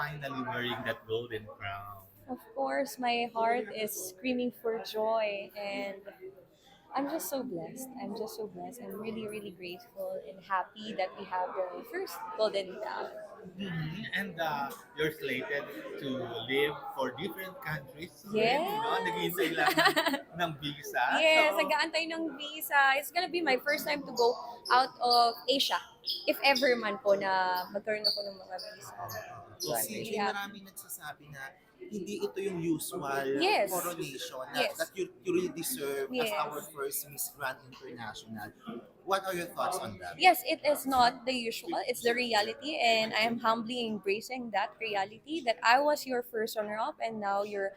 finally wearing that golden crown? Of course, my heart is screaming for joy, and I'm just so blessed. I'm just so blessed. I'm really, really grateful and happy that we have the first Golden Cow. And you're slated to live for different countries soon, no? Yes. Naghihintay lang ng visa. Yes, So, nag-aantay ng visa. It's gonna be my first time to go out of Asia. If ever man po na magkaroon ako ng mga visa. So So I'm really CJ, happy. maraming nagsasabi na hindi ito yung usual Yes. coronation na, Yes. that you really deserve as Yes. our first Miss Grand International. What are your thoughts on that? Yes, it is not the usual. It's the reality, and I am humbly embracing that reality that I was your first runner-up, and now you're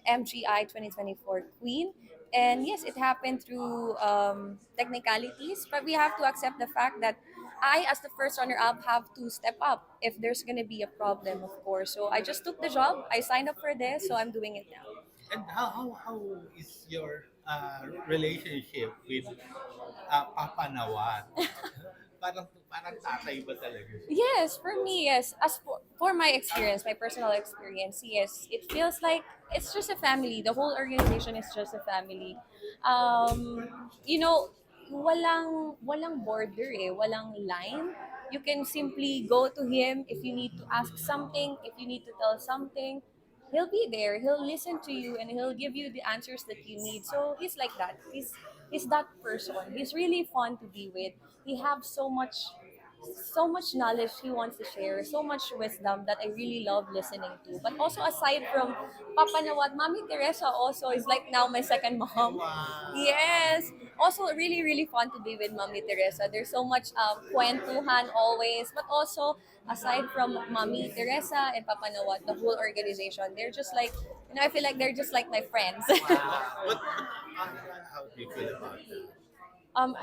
MGI 2024 Queen. And yes, it happened through technicalities, but we have to accept the fact that I, as the first runner-up, have to step up if there's gonna be a problem, of course. So I just took the job. I signed up for this, so I'm doing it now. and how is your relationship with Papa Nawat? Parang tatay ba talaga siya? Yes, for me, yes. As for my experience, my personal experience, yes, it feels like it's just a family. The whole organization is just a family. You know, walang border walang line. You can simply go to him if you need to ask something, if you need to tell something. He'll be there. He'll listen to you and he'll give you the answers that you need. So he's like that. He's that person. He's really fun to be with. He have so much knowledge he wants to share, so much wisdom that I really love listening to. But also aside from Papa Nawat, Mami Teresa also is like now my second mom. Wow. Yes. Also really, really fun to be with Mami Teresa. There's so much kwentuhan always. But also, aside from Mami Teresa and Papa Nawat, the whole organization, they're just like, I feel like they're just like my friends. Wow. How do you feel about that?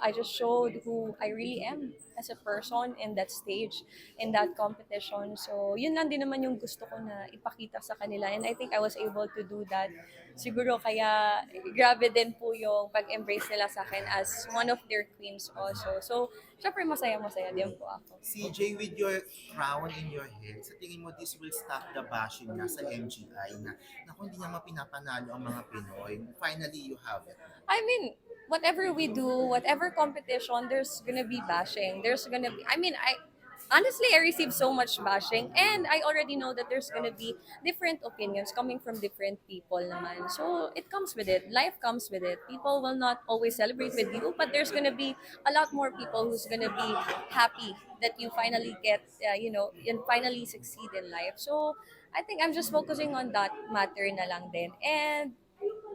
I just showed who I really am as a person in that stage, in that competition. So yun lang din naman yung gusto ko na ipakita sa kanila, and I think I was able to do that. Siguro kaya grabe din po yung pag-embrace nila sa akin as one of their queens also. So syempre masaya-masaya din po ako. CJ, with your crown in your head, sa tingin mo this will stop the bashing na sa MGI na kung hindi naman pinapanalo ang mga Pinoy, finally you have it. I mean, whatever we do, whatever competition, there's gonna be bashing. There's gonna be. I mean, I honestly I receive so much bashing, and I already know that there's gonna be different opinions coming from different people, naman. So it comes with it. Life comes with it. People will not always celebrate with you, but there's gonna be a lot more people who's gonna be happy that you finally get, and finally succeed in life. So I think I'm just focusing on that matter na lang din, and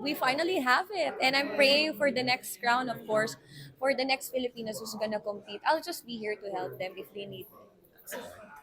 we finally have it. And I'm praying for the next crown, of course, for the next Filipinos who's gonna compete. I'll just be here to help them if they need me.